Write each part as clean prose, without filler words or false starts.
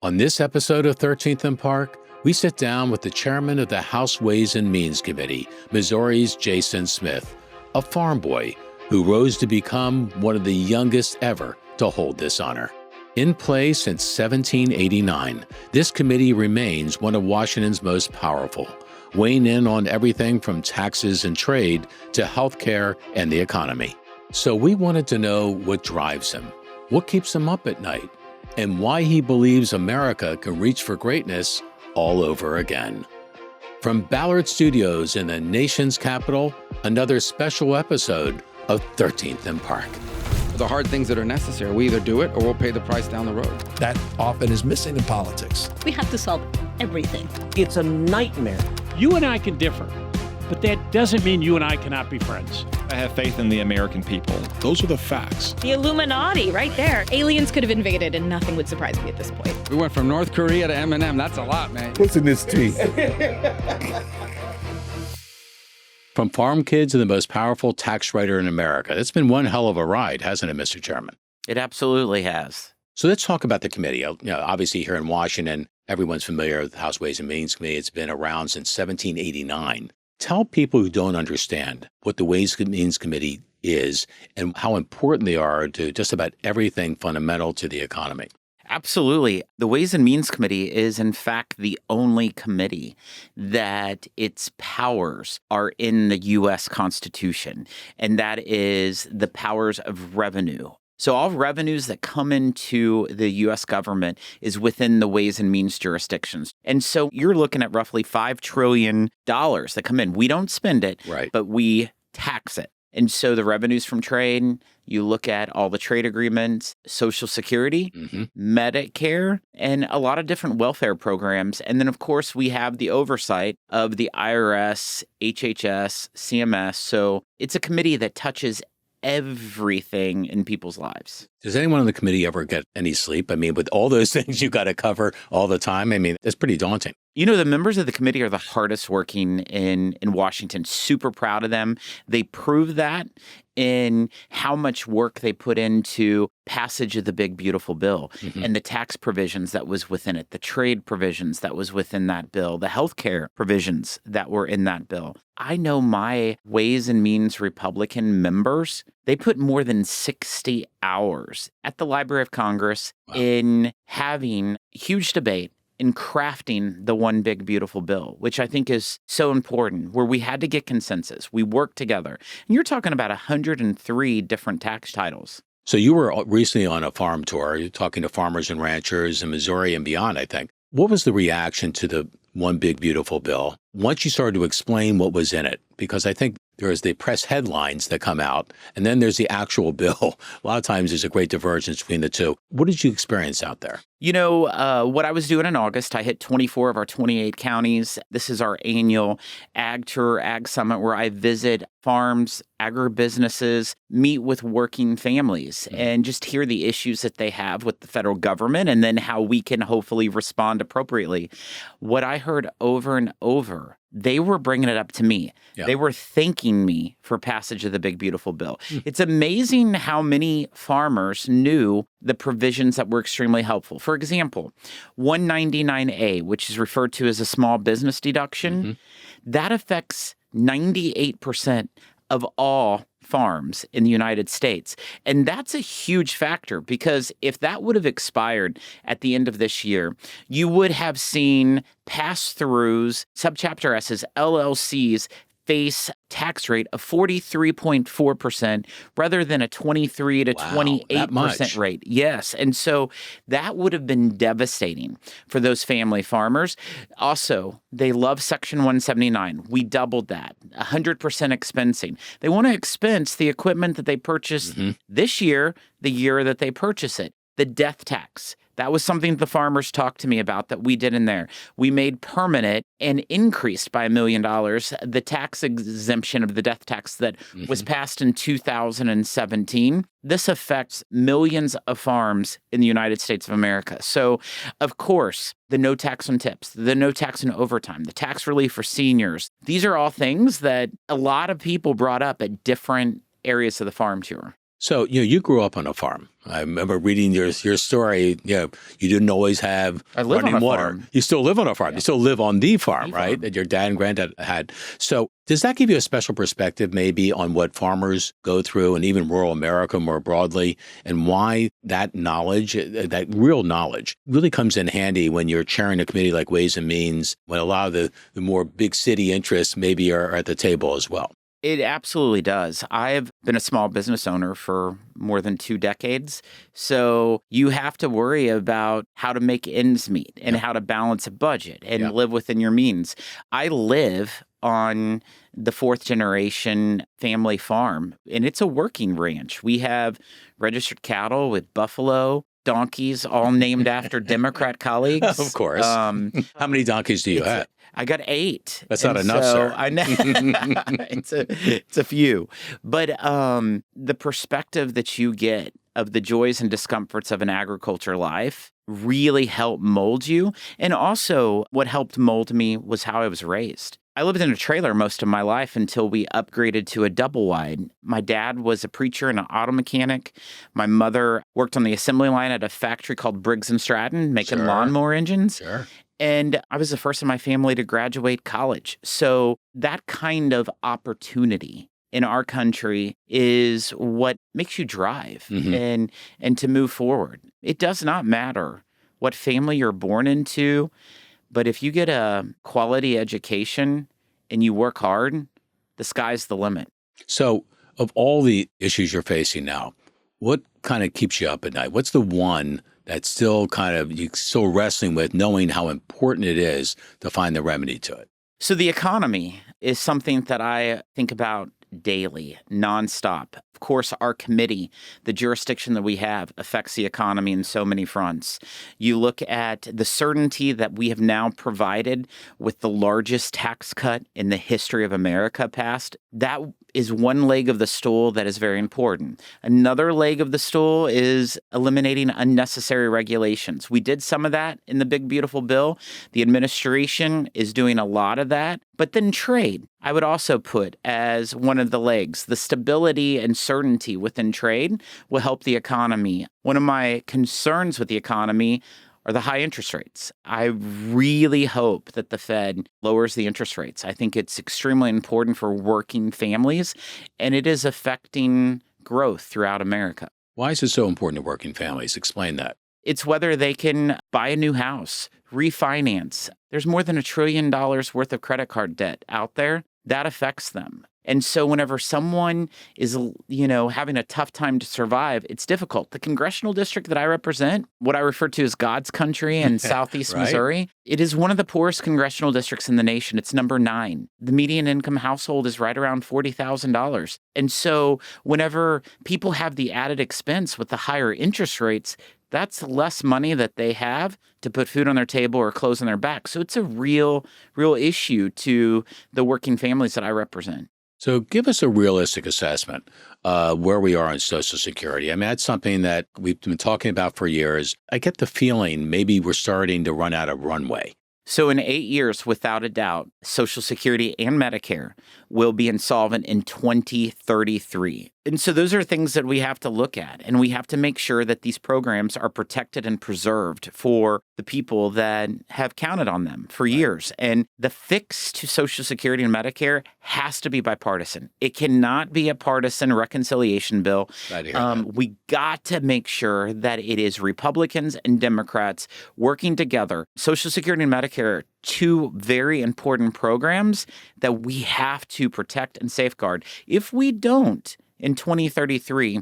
On this episode of 13th and Park, we sit down with the chairman of the House Ways and Means Committee, Missouri's Jason Smith, a farm boy who rose to become one of the youngest ever to hold this honor. In place since 1789, this committee remains one of Washington's most powerful, weighing in on everything from taxes and trade to healthcare and the economy. So we wanted to know what drives him, what keeps him up at night, and why he believes America can reach for greatness all over again. From Ballard Studios in the nation's capital, another special episode of 13th and Park. The hard things that are necessary, we either do it or we'll pay the price down the road. That often is missing in politics. We have to solve everything. It's a nightmare. You and I can differ, but that doesn't mean you and I cannot be friends. I have faith in the American people. Those are the facts. The Illuminati, right there. Aliens could have invaded and nothing would surprise me at this point. We went from North Korea to M&M. That's a lot, man. What's in this tea? From farm kids to the most powerful tax writer in America, it's been one hell of a ride, hasn't it, Mr. Chairman? It absolutely has. So let's talk about the committee. Obviously here in Washington, everyone's familiar with the House Ways and Means Committee. It's been around since 1789. Tell people who don't understand what the Ways and Means Committee is and how important they are to just about everything fundamental to the economy. Absolutely. The Ways and Means Committee is, in fact, the only committee that its powers are in the U.S. Constitution, and that is the powers of revenue. So all revenues that come into the U.S. government is within the Ways and Means jurisdictions. And so you're looking at roughly $5 trillion that come in. We don't spend it, Right. but we tax it. And so the revenues from trade, you look at all the trade agreements, Social Security, Medicare, and a lot of different welfare programs. And then, of course, we have the oversight of the IRS, HHS, CMS. So it's a committee that touches everything in people's lives. Does anyone on the committee ever get any sleep? I mean, with all those things you got to cover all the time, I mean, it's pretty daunting. You know, the members of the committee are the hardest working in Washington. Super proud of them. They prove that in how much work they put into passage of the big, beautiful bill and the tax provisions that was within it, the trade provisions that was within that bill, the healthcare provisions that were in that bill. I know my Ways and Means Republican members, they put more than 60 hours at the Library of Congress in having huge debate in crafting the one big, beautiful bill, which I think is so important, where we had to get consensus. We worked together. And you're talking about 103 different tax titles. So you were recently on a farm tour, you're talking to farmers and ranchers in Missouri and beyond, I think. What was the reaction to the one big, beautiful bill once you started to explain what was in it? Because I think there's the press headlines that come out, and then there's the actual bill. A lot of times there's a great divergence between the two. What did you experience out there? You know, what I was doing in August, I hit 24 of our 28 counties. This is our annual Ag Tour, Ag Summit, where I visit farms, agribusinesses, meet with working families, and just hear the issues that they have with the federal government and then how we can hopefully respond appropriately. What I heard over and over, they were bringing it up to me. Yeah. They were thanking me for passage of the big, beautiful bill. It's amazing how many farmers knew the provisions that were extremely helpful. For example, 199A, which is referred to as a small business deduction, that affects 98% of all farms in the United States. And that's a huge factor because if that would have expired at the end of this year, you would have seen pass-throughs, subchapter S's, LLCs face tax rate of 43.4% rather than a 23 to 28% rate. Yes. And so that would have been devastating for those family farmers. Also, they love Section 179. We doubled that, 100% expensing. They want to expense the equipment that they purchased this year, the year that they purchase it. The death tax. That was something the farmers talked to me about that we did in there. We made permanent and increased by $1 million the tax exemption of the death tax that was passed in 2017. This affects millions of farms in the United States of America. So, of course, the no tax on tips, the no tax on overtime, the tax relief for seniors. These are all things that a lot of people brought up at different areas of the farm tour. So, you grew up on a farm. I remember reading your story. You didn't always have I live running on a water. farm. You still live on a farm. Yeah. You still live on the farm, The right? farm. That your dad and granddad had. So does that give you a special perspective maybe on what farmers go through and even rural America more broadly, and why that knowledge, that real knowledge, really comes in handy when you're chairing a committee like Ways and Means, when a lot of the more big city interests maybe are at the table as well? It absolutely does. I've been a small business owner for more than 2 decades. So you have to worry about how to make ends meet and how to balance a budget and live within your means. I live on the 4th generation family farm, and it's a working ranch. We have registered cattle with buffalo, donkeys, all named after Democrat colleagues. Of course. How many donkeys do you have? I got 8. That's not enough, sir. I know. it's a few. But the perspective that you get of the joys and discomforts of an agriculture life really helped mold you. And also what helped mold me was how I was raised. I lived in a trailer most of my life until we upgraded to a double wide. My dad was a preacher and an auto mechanic. My mother worked on the assembly line at a factory called Briggs & Stratton, making lawnmower engines. Sure. And I was the first in my family to graduate college. So that kind of opportunity in our country is what makes you drive and to move forward. It does not matter what family you're born into, but if you get a quality education and you work hard, the sky's the limit. So of all the issues you're facing now, what kind of keeps you up at night? What's the one that's still you're still wrestling with, knowing how important it is to find the remedy to it? So the economy is something that I think about daily, nonstop. Of course, our committee, the jurisdiction that we have, affects the economy in so many fronts. You look at the certainty that we have now provided with the largest tax cut in the history of America passed. That is one leg of the stool that is very important. Another leg of the stool is eliminating unnecessary regulations. We did some of that in the big, beautiful bill. The administration is doing a lot of that. But then trade, I would also put as one of the legs. The stability and certainty within trade will help the economy. One of my concerns with the economy are the high interest rates. I really hope that the Fed lowers the interest rates. I think it's extremely important for working families, and it is affecting growth throughout America. Why is it so important to working families? Explain that. It's whether they can buy a new house, refinance. There's more than $1 trillion worth of credit card debt out there. That affects them. And so whenever someone is, having a tough time to survive, it's difficult. The congressional district that I represent, what I refer to as God's country in southeast Right. Missouri, it is one of the poorest congressional districts in the nation. It's number 9. The median income household is right around $40,000. And so whenever people have the added expense with the higher interest rates, that's less money that they have to put food on their table or clothes on their back. So it's a real issue to the working families that I represent. So give us a realistic assessment where we are on Social Security. I mean, that's something that we've been talking about for years. I get the feeling maybe we're starting to run out of runway. So in 8 years, without a doubt, Social Security and Medicare will be insolvent in 2033. And so those are things that we have to look at, and we have to make sure that these programs are protected and preserved for the people that have counted on them for years. And the fix to Social Security and Medicare has to be bipartisan. It cannot be a partisan reconciliation bill. Glad to hear that. We got to make sure that it is Republicans and Democrats working together. Social Security and Medicare are 2 very important programs that we have to protect and safeguard. If we don't, in 2033,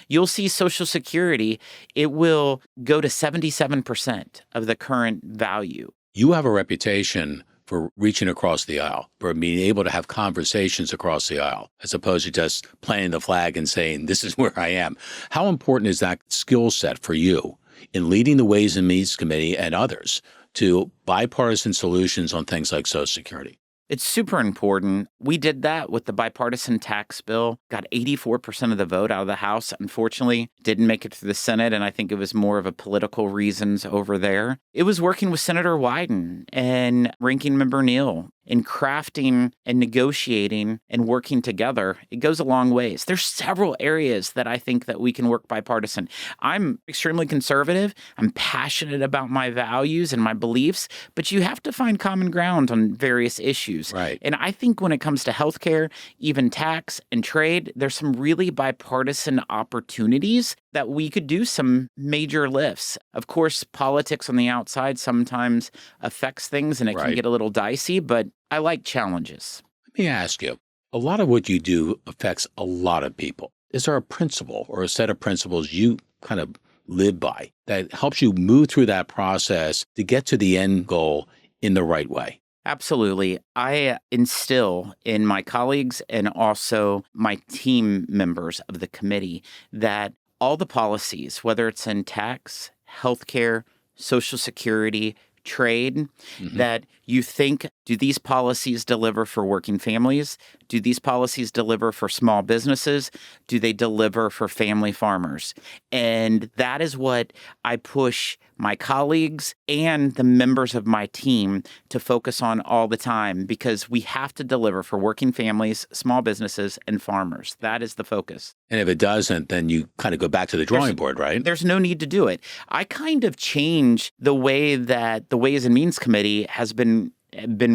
you'll see Social Security, it will go to 77% of the current value. You have a reputation for reaching across the aisle, for being able to have conversations across the aisle, as opposed to just planting the flag and saying, this is where I am. How important is that skill set for you in leading the Ways and Means Committee and others to bipartisan solutions on things like Social Security? It's super important. We did that with the bipartisan tax bill, got 84% of the vote out of the House. Unfortunately, didn't make it through the Senate, and I think it was more of a political reasons over there. It was working with Senator Wyden and Ranking Member Neal in crafting and negotiating and working together, it goes a long ways. There's several areas that I think that we can work bipartisan. I'm extremely conservative. I'm passionate about my values and my beliefs, but you have to find common ground on various issues. Right. And I think when it comes to healthcare, even tax and trade, there's some really bipartisan opportunities that we could do some major lifts. Of course, politics on the outside sometimes affects things and it can Right. get a little dicey, but I like challenges. Let me ask you, a lot of what you do affects a lot of people. Is there a principle or a set of principles you kind of live by that helps you move through that process to get to the end goal in the right way? Absolutely. I instill in my colleagues and also my team members of the committee that all the policies, whether it's in tax, healthcare, Social Security, trade, that you think, do these policies deliver for working families? Do these policies deliver for small businesses? Do they deliver for family farmers? And that is what I push my colleagues and the members of my team to focus on all the time, because we have to deliver for working families, small businesses, and farmers. That is the focus. And if it doesn't, then you kind of go back to the drawing board, right? There's no need to do it. I kind of change the way that the Ways and Means Committee has been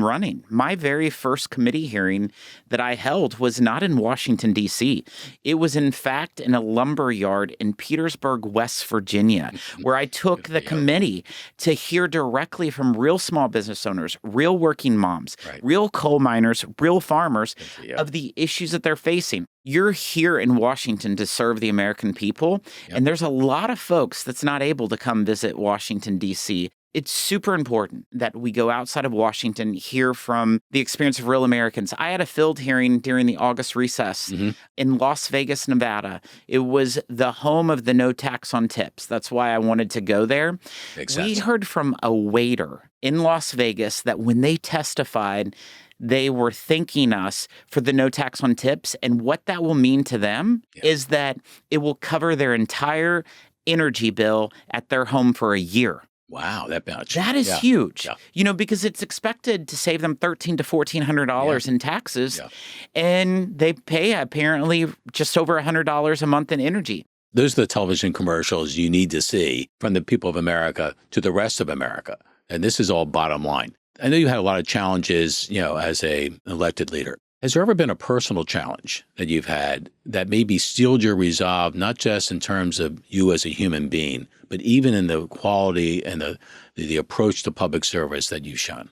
running. My very first committee hearing that I held was not in Washington, D.C. It was, in fact, in a lumber yard in Petersburg, West Virginia, where I took the committee to hear directly from real small business owners, real working moms, real coal miners, real farmers of the issues that they're facing. You're here in Washington to serve the American people, and there's a lot of folks that's not able to come visit Washington, D.C. It's super important that we go outside of Washington, hear from the experience of real Americans. I had a field hearing during the August recess in Las Vegas, Nevada. It was the home of the no tax on tips. That's why I wanted to go there. Makes We sense. heard from a waiter in Las Vegas that when they testified, they were thanking us for the no tax on tips. And what that will mean to them is that it will cover their entire energy bill at their home for a year. Wow, that much. That is huge, Yeah. Because it's expected to save them $1,300 to $1,400 in taxes, and they pay apparently just over $100 a month in energy. Those are the television commercials you need to see from the people of America to the rest of America. And this is all bottom line. I know you had a lot of challenges, as an elected leader. Has there ever been a personal challenge that you've had that maybe steeled your resolve, not just in terms of you as a human being, but even in the quality and the approach to public service that you've shown?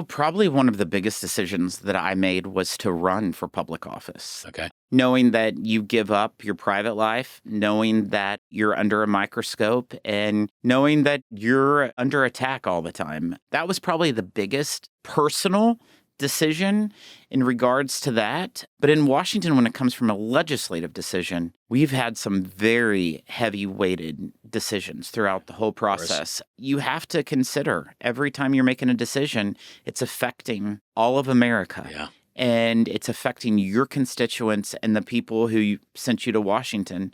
Probably one of the biggest decisions that I made was to run for public office. Okay. Knowing that you give up your private life, knowing that you're under a microscope, and knowing that you're under attack all the time. That was probably the biggest personal decision in regards to that. But in Washington, when it comes from a legislative decision, we've had some very heavy-weighted decisions throughout the whole process. You have to consider every time you're making a decision, it's affecting all of America. Yeah. And it's affecting your constituents and the people who sent you to Washington.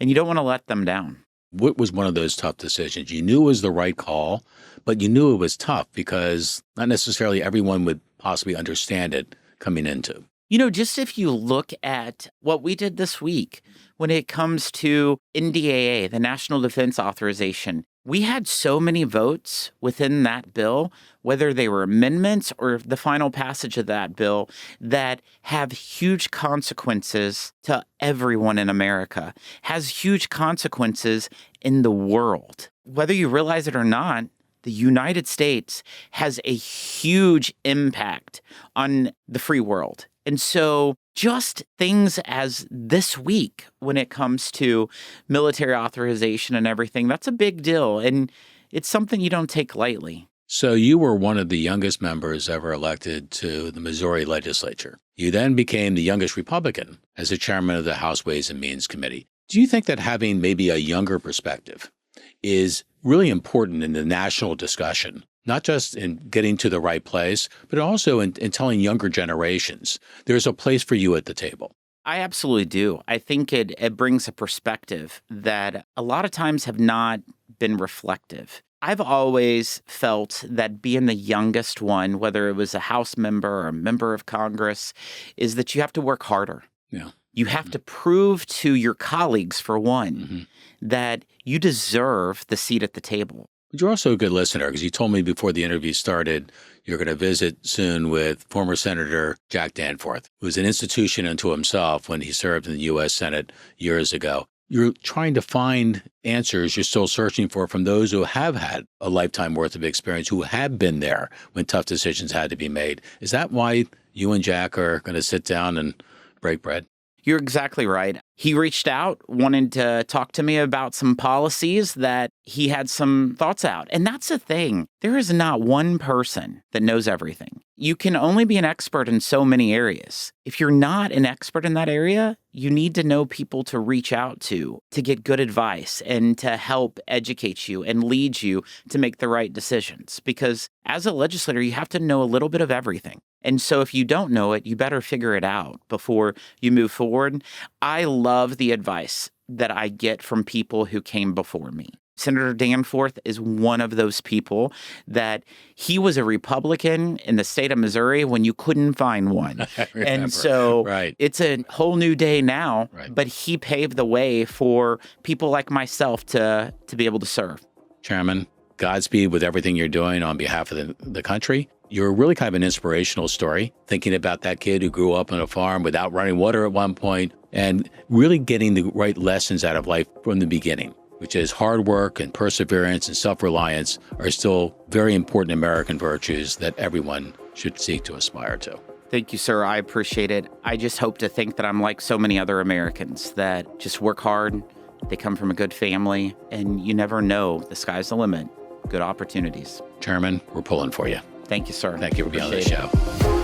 And you don't want to let them down. What was one of those tough decisions? You knew it was the right call, but you knew it was tough because not necessarily everyone would possibly understand it coming into. Just if you look at what we did this week when it comes to NDAA, the National Defense Authorization, we had so many votes within that bill, whether they were amendments or the final passage of that bill, that have huge consequences to everyone in America, has huge consequences in the world. Whether you realize it or not, the United States has a huge impact on the free world. And so just things as this week when it comes to military authorization and everything, that's a big deal. And it's something you don't take lightly. So you were one of the youngest members ever elected to the Missouri legislature. You then became the youngest Republican as the chairman of the House Ways and Means Committee. Do you think that having maybe a younger perspective is really important in the national discussion, not just in getting to the right place, but also in telling younger generations there's a place for you at the table? I absolutely do. I think it brings a perspective that a lot of times have not been reflective. I've always felt that being the youngest one, whether it was a House member or a member of Congress, is that you have to work harder. Yeah. You have to prove to your colleagues, for one, that you deserve the seat at the table. But you're also a good listener because you told me before the interview started you're going to visit soon with former Senator Jack Danforth, who was an institution unto himself when he served in the U.S. Senate years ago. You're trying to find answers you're still searching for from those who have had a lifetime worth of experience, who have been there when tough decisions had to be made. Is that why you and Jack are going to sit down and break bread? You're exactly right. He reached out, wanted to talk to me about some policies that he had some thoughts out. And that's the thing. There is not one person that knows everything. You can only be an expert in so many areas. If you're not an expert in that area, you need to know people to reach out to get good advice and to help educate you and lead you to make the right decisions. Because as a legislator, you have to know a little bit of everything. And so if you don't know it, you better figure it out before you move forward. I love the advice that I get from people who came before me. Senator Danforth is one of those people that he was a Republican in the state of Missouri when you couldn't find one. And so it's a whole new day now, but he paved the way for people like myself to be able to serve. Chairman, Godspeed with everything you're doing on behalf of the country. You're really kind of an inspirational story, thinking about that kid who grew up on a farm without running water at one point and really getting the right lessons out of life from the beginning, which is hard work and perseverance and self-reliance are still very important American virtues that everyone should seek to aspire to. Thank you, sir. I appreciate it. I just hope to think that I'm like so many other Americans that just work hard. They come from a good family, and you never know. The sky's the limit. Good opportunities. Chairman, we're pulling for you. Thank you, sir. Thank you for being on the show.